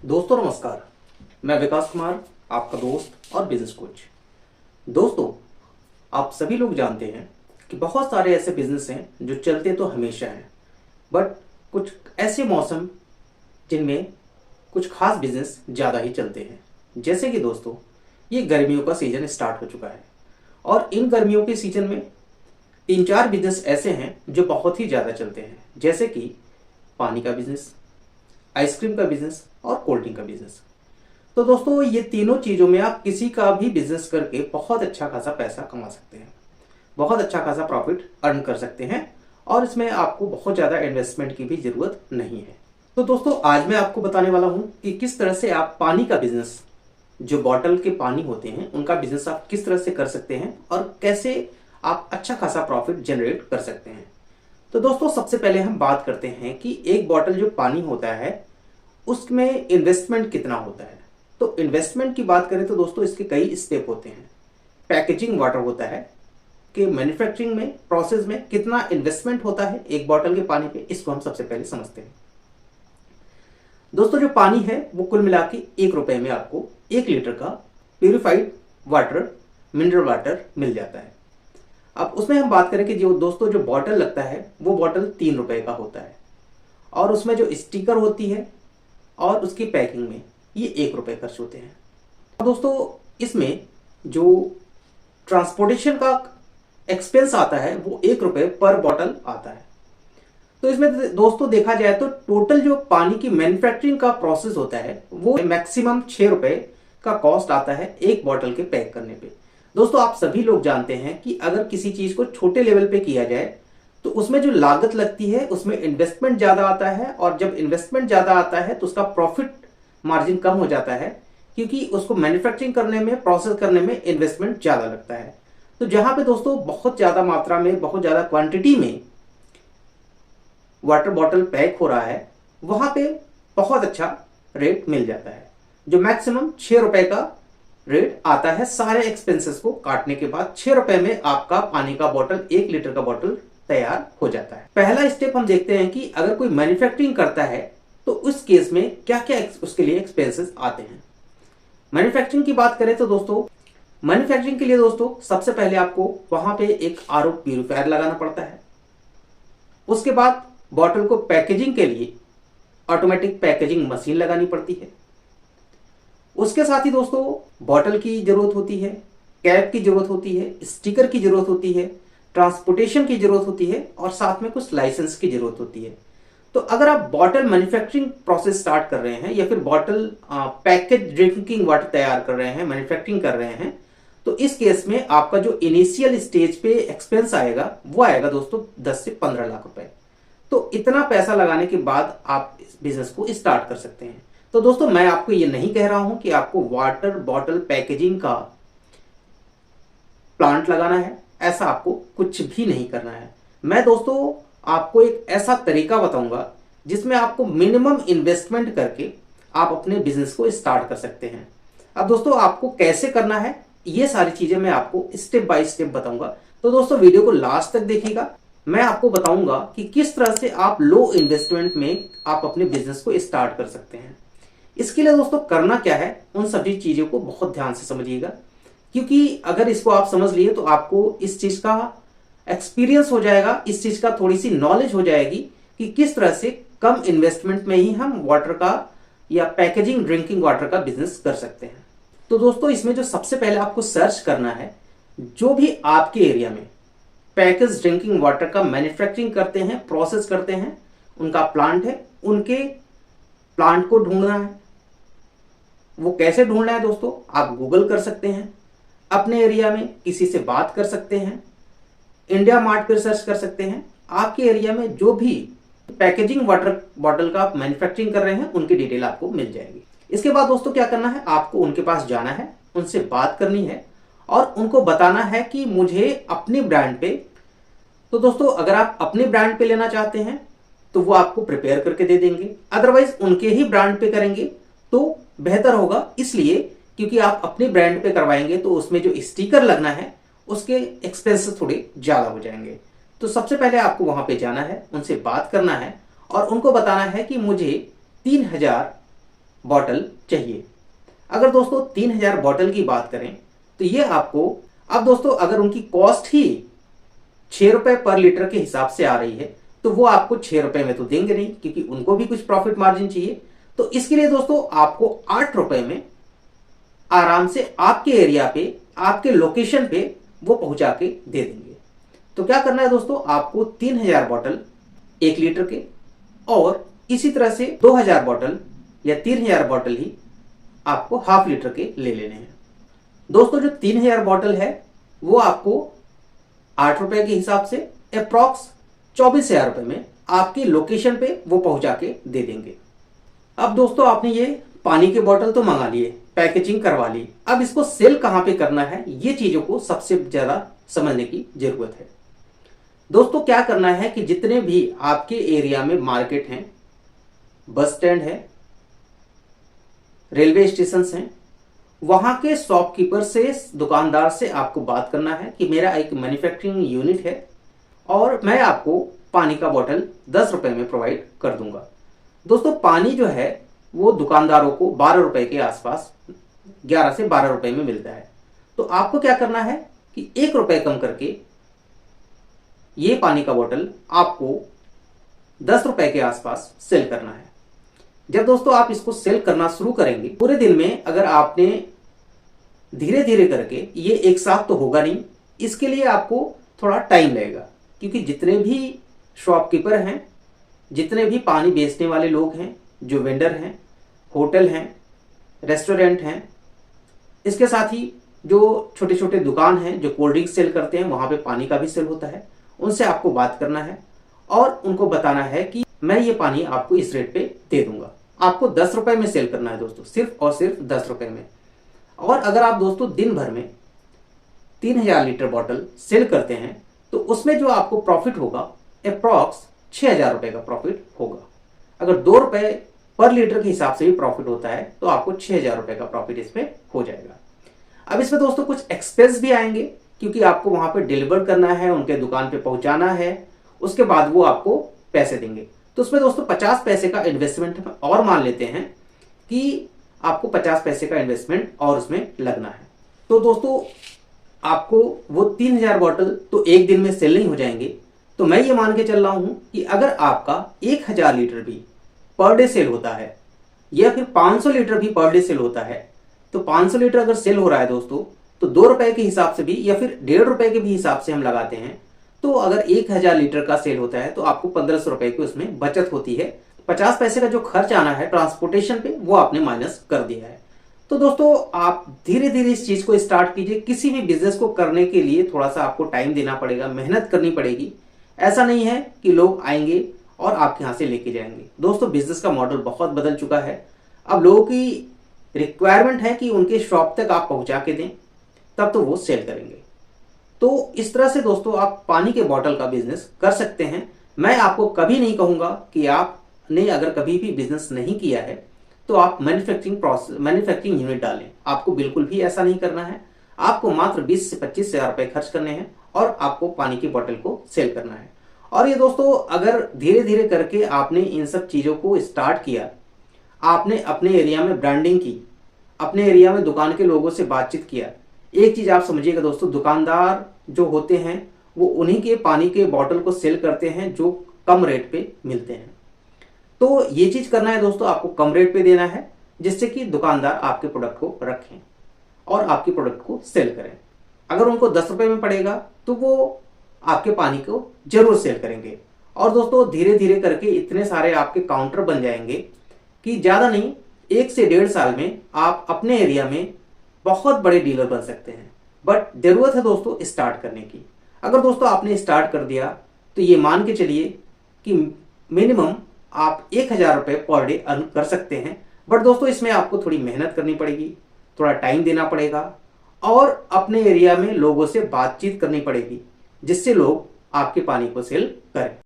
दोस्तों नमस्कार। मैं विकास कुमार, आपका दोस्त और बिजनेस कोच। दोस्तों, आप सभी लोग जानते हैं कि बहुत सारे ऐसे बिजनेस हैं जो चलते तो हमेशा हैं, बट कुछ ऐसे मौसम जिनमें कुछ खास बिजनेस ज़्यादा ही चलते हैं। जैसे कि दोस्तों, ये गर्मियों का सीज़न स्टार्ट हो चुका है और इन गर्मियों के सीज़न में तीन चार बिजनेस ऐसे हैं जो बहुत ही ज़्यादा चलते हैं, जैसे कि पानी का बिजनेस, आइसक्रीम का बिजनेस और कोल्ड ड्रिंक का बिजनेस। तो दोस्तों, ये तीनों चीज़ों में आप किसी का भी बिजनेस करके बहुत अच्छा खासा पैसा कमा सकते हैं, बहुत अच्छा खासा प्रॉफिट अर्न कर सकते हैं और इसमें आपको बहुत ज़्यादा इन्वेस्टमेंट की भी ज़रूरत नहीं है। तो दोस्तों, आज मैं आपको बताने वाला हूँ कि किस तरह से आप पानी का बिजनेस, जो बॉटल के पानी होते हैं उनका बिजनेस आप किस तरह से कर सकते हैं और कैसे आप अच्छा खासा प्रॉफिट जनरेट कर सकते हैं। तो दोस्तों, सबसे पहले हम बात करते हैं कि एक बॉटल जो पानी होता है उसमें इन्वेस्टमेंट कितना होता है। तो इन्वेस्टमेंट की बात करें तो दोस्तों, इसके कई स्टेप होते हैं। पैकेजिंग वाटर होता है कि मैन्युफैक्चरिंग में, प्रोसेस में कितना इन्वेस्टमेंट होता है एक बॉटल के पानी पे, इसको हम सबसे पहले समझते हैं। दोस्तों, जो पानी है वो कुल मिला के 1 रुपए में आपको 1 लीटर का प्यूरिफाइड वाटर, मिनरल वाटर मिल जाता है। अब उसमें हम बात करें कि जो दोस्तों जो बॉटल लगता है वो बॉटल 3 रुपए का होता है और उसमें जो स्टिकर होती है और उसकी पैकिंग में ये 1 रुपए खर्च होते हैं। दोस्तों, इसमें जो ट्रांसपोर्टेशन का एक्सपेंस आता है वो 1 रुपए पर बॉटल आता है। तो इसमें दोस्तों देखा जाए तो टोटल जो पानी की मैन्युफैक्चरिंग का प्रोसेस होता है वो मैक्सिमम 6 रुपए का कॉस्ट आता है एक बॉटल के पैक करने पे। दोस्तों, आप सभी लोग जानते हैं कि अगर किसी चीज को छोटे लेवल पे किया जाए तो उसमें जो लागत लगती है उसमें इन्वेस्टमेंट ज्यादा आता है और जब इन्वेस्टमेंट ज्यादा आता है तो उसका प्रॉफिट मार्जिन कम हो जाता है, क्योंकि उसको मैन्युफैक्चरिंग करने में, प्रोसेस करने में इन्वेस्टमेंट ज्यादा लगता है। तो जहां पे दोस्तों बहुत ज्यादा मात्रा में, बहुत ज्यादा क्वांटिटी में वाटर बॉटल पैक हो रहा है, वहां पे बहुत अच्छा रेट मिल जाता है, जो मैक्सिमम 6 रुपए का रेट आता है। सारे एक्सपेंसेस को काटने के बाद 6 रुपए में आपका पानी का बॉटल, 1 लीटर का बॉटल तैयार हो जाता है। पहला स्टेप हम देखते हैं कि अगर कोई मैन्युफैक्चरिंग करता है तो उस केस में क्या क्या उसके लिए एक्सपेंसेस आते हैं। मैन्युफैक्चरिंग की बात करें तो दोस्तों, मैन्युफैक्चरिंग के लिए दोस्तों सबसे पहले आपको वहां पे एक आरओ प्यूरिफायर लगाना पड़ता है। उसके बाद बॉटल को पैकेजिंग के लिए ऑटोमेटिक पैकेजिंग मशीन लगानी पड़ती है। उसके साथ ही दोस्तों बॉटल की जरूरत होती है, कैप की जरूरत होती है, स्टिकर की जरूरत होती है, ट्रांसपोर्टेशन की जरूरत होती है और साथ में कुछ लाइसेंस की जरूरत होती है। तो अगर आप बॉटल मैन्युफैक्चरिंग प्रोसेस स्टार्ट कर रहे हैं या फिर बॉटल पैकेज ड्रिंकिंग वाटर तैयार कर रहे हैं, मैन्युफैक्चरिंग कर रहे हैं, तो इस केस में आपका जो इनिशियल स्टेज पे एक्सपेंस आएगा वो आएगा दोस्तों 10 से 15 लाख रुपए। तो इतना पैसा लगाने के बाद आप इस बिजनेस को स्टार्ट कर सकते हैं। तो दोस्तों, मैं आपको ये नहीं कह रहा हूं कि आपको वाटर बॉटल पैकेजिंग का प्लांट लगाना है, ऐसा आपको कुछ भी नहीं करना है। मैं दोस्तों आपको एक ऐसा तरीका बताऊंगा जिसमें आपको मिनिमम इन्वेस्टमेंट करके आप अपने बिजनेस को स्टार्ट कर सकते हैं। अब दोस्तों, आपको कैसे करना है ये सारी चीजें मैं आपको स्टेप बाय स्टेप बताऊंगा। तो दोस्तों, वीडियो को लास्ट तक देखिएगा। मैं आपको बताऊंगा कि किस तरह से आप लो इन्वेस्टमेंट में आप अपने बिजनेस को स्टार्ट कर सकते हैं। इसके लिए दोस्तों करना क्या है, उन सभी चीजों को बहुत ध्यान से समझिएगा, क्योंकि अगर इसको आप समझ लिए तो आपको इस चीज का एक्सपीरियंस हो जाएगा, इस चीज का थोड़ी सी नॉलेज हो जाएगी कि किस तरह से कम इन्वेस्टमेंट में ही हम वाटर का या पैकेजिंग ड्रिंकिंग वाटर का बिजनेस कर सकते हैं। तो दोस्तों, इसमें जो सबसे पहले आपको सर्च करना है, जो भी आपके एरिया में पैकेज ड्रिंकिंग वाटर का मैन्युफैक्चरिंग करते हैं, प्रोसेस करते हैं, उनका प्लांट है, उनके प्लांट को ढूंढना है। वो कैसे ढूंढना है दोस्तों, आप गूगल कर सकते हैं, अपने एरिया में किसी से बात कर सकते हैं, इंडिया मार्ट पर सर्च कर सकते हैं। आपके एरिया में जो भी पैकेजिंग वाटर बॉटल का मैन्युफैक्चरिंग कर रहे हैं उनकी डिटेल आपको मिल जाएगी। इसके बाद दोस्तों क्या करना है, आपको उनके पास जाना है, उनसे बात करनी है और उनको बताना है कि मुझे अपनी ब्रांड पे, तो दोस्तों अगर आप अपने ब्रांड पे लेना चाहते हैं तो वो आपको प्रिपेयर करके दे देंगे, अदरवाइज उनके ही ब्रांड पे करेंगे तो बेहतर होगा, इसलिए क्योंकि आप अपने ब्रांड पे करवाएंगे तो उसमें जो स्टिकर लगना है उसके एक्सपेंसेस थोड़े ज्यादा हो जाएंगे। तो सबसे पहले आपको वहां पे जाना है, उनसे बात करना है और उनको बताना है कि मुझे 3000 बॉटल चाहिए। अगर दोस्तों 3000 बॉटल की बात करें तो ये आपको, अब दोस्तों अगर उनकी कॉस्ट ही 6 रुपए पर लीटर के हिसाब से आ रही है तो वो आपको 6 रुपए में तो देंगे नहीं, क्योंकि उनको भी कुछ प्रॉफिट मार्जिन चाहिए। तो इसके लिए दोस्तों आपको 8 रुपए में आराम से आपके एरिया पे, आपके लोकेशन पे वो पहुंचा के दे देंगे। तो क्या करना है दोस्तों, आपको 3000 बॉटल 1 लीटर के और इसी तरह से 2000 बॉटल या 3000 बॉटल ही आपको हाफ लीटर के ले लेने हैं। दोस्तों जो 3000 बॉटल है वो आपको 8 रुपए के हिसाब से अप्रॉक्स 24,000 रुपए में आपकी लोकेशन पे वो पहुंचा के दे देंगे। अब दोस्तों आपने ये पानी के बोतल तो मंगा लिए, पैकेजिंग करवा ली, अब इसको सेल कहां पे करना है, ये चीजों को सबसे ज्यादा समझने की जरूरत है। दोस्तों क्या करना है कि जितने भी आपके एरिया में मार्केट हैं, बस स्टैंड है, रेलवे स्टेशन हैं, वहां के शॉपकीपर से, दुकानदार से आपको बात करना है कि मेरा एक मैन्युफैक्चरिंग यूनिट है और मैं आपको पानी का बोतल 10 रुपए में प्रोवाइड कर दूंगा। दोस्तों पानी जो है वो दुकानदारों को 12 रुपए के आसपास, 11 से 12 रुपए में मिलता है। तो आपको क्या करना है कि 1 रुपए कम करके ये पानी का बोतल आपको 10 रुपए के आसपास सेल करना है। जब दोस्तों आप इसको सेल करना शुरू करेंगे, पूरे दिन में अगर आपने धीरे धीरे करके, ये एक साथ तो होगा नहीं, इसके लिए आपको थोड़ा टाइम लगेगा, क्योंकि जितने भी शॉपकीपर हैं, जितने भी पानी बेचने वाले लोग हैं, जो वेंडर हैं, होटल हैं, रेस्टोरेंट हैं, इसके साथ ही जो छोटे छोटे दुकान हैं जो कोल्ड ड्रिंक सेल करते हैं, वहां पे पानी का भी सेल होता है, उनसे आपको बात करना है और उनको बताना है कि मैं ये पानी आपको इस रेट पे दे दूंगा। आपको 10 रुपए में सेल करना है दोस्तों, सिर्फ और सिर्फ 10 रुपए में। और अगर आप दोस्तों दिन भर में 3000 लीटर बॉटल सेल करते हैं तो उसमें जो आपको प्रॉफिट होगा अप्रॉक्स 6000 रुपए का प्रॉफिट होगा। अगर 2 रुपए पर लीटर के हिसाब से भी प्रॉफिट होता है तो आपको 6000 रुपए का प्रॉफिट इसमें हो जाएगा। अब इसमें दोस्तों कुछ एक्सपेंस भी आएंगे, क्योंकि आपको वहां पे डिलीवर करना है, उनके दुकान पे पहुंचाना है, उसके बाद वो आपको पैसे देंगे। तो उसमें दोस्तों 50 पैसे का इन्वेस्टमेंट और मान लेते हैं कि आपको 50 पैसे का इन्वेस्टमेंट और उसमें लगना है। तो दोस्तों आपको वो 3000 बॉटल तो एक दिन में सेल नहीं हो जाएंगे। तो मैं ये मान के चल रहा हूं कि अगर आपका 1000 लीटर भी पर डे सेल होता है या फिर 500 लीटर भी पर डे सेल होता है, तो 500 लीटर अगर सेल हो रहा है दोस्तों, तो 2 रुपए के हिसाब से भी या फिर 1.5 रुपए के भी हिसाब से हम लगाते हैं, तो अगर 1000 लीटर का सेल होता है तो आपको 1500 रुपए की उसमें बचत होती है। 50 पैसे का जो खर्च आना है ट्रांसपोर्टेशन पे, वो आपने माइनस कर दिया है। तो दोस्तों आप धीरे धीरे इस चीज को स्टार्ट कीजिए। किसी भी बिजनेस को करने के लिए थोड़ा सा आपको टाइम देना पड़ेगा, मेहनत करनी पड़ेगी। ऐसा नहीं है कि लोग आएंगे और आपके यहां से लेके जाएंगे। दोस्तों बिजनेस का मॉडल बहुत बदल चुका है। अब लोगों की रिक्वायरमेंट है कि उनके शॉप तक आप पहुंचा के दें, तब तो वो सेल करेंगे। तो इस तरह से दोस्तों आप पानी के बॉटल का बिजनेस कर सकते हैं। मैं आपको कभी नहीं कहूंगा कि आपने अगर कभी भी बिजनेस नहीं किया है तो आप मैन्युफैक्चरिंग यूनिट डालें। आपको बिल्कुल भी ऐसा नहीं करना है। आपको मात्र 20 से 25 हजार रुपए खर्च करने हैं और आपको पानी की बोतल को सेल करना है। और ये दोस्तों अगर धीरे धीरे करके आपने इन सब चीजों को स्टार्ट किया, आपने अपने एरिया में ब्रांडिंग की, अपने एरिया में दुकान के लोगों से बातचीत किया, एक चीज आप समझिएगा दोस्तों, दुकानदार जो होते हैं वो उन्हीं के पानी के बोतल को सेल करते हैं जो कम रेट पे मिलते हैं। तो ये चीज करना है दोस्तों, आपको कम रेट पे देना है, जिससे कि दुकानदार आपके प्रोडक्ट को रखें और आपके प्रोडक्ट को सेल करें। अगर उनको 10 रुपए में पड़ेगा तो वो आपके पानी को जरूर सेल करेंगे। और दोस्तों धीरे धीरे करके इतने सारे आपके काउंटर बन जाएंगे कि ज्यादा नहीं, 1 से 1.5 साल में आप अपने एरिया में बहुत बड़े डीलर बन सकते हैं। बट जरूरत है दोस्तों स्टार्ट करने की। अगर दोस्तों आपने स्टार्ट कर दिया तो ये मान के चलिए कि मिनिमम आप 1000 रुपए पर डे अर्न कर सकते हैं। बट दोस्तों इसमें आपको थोड़ी मेहनत करनी पड़ेगी, थोड़ा टाइम देना पड़ेगा और अपने एरिया में लोगों से बातचीत करनी पड़ेगी, जिससे लोग आपके पानी को सेल करें।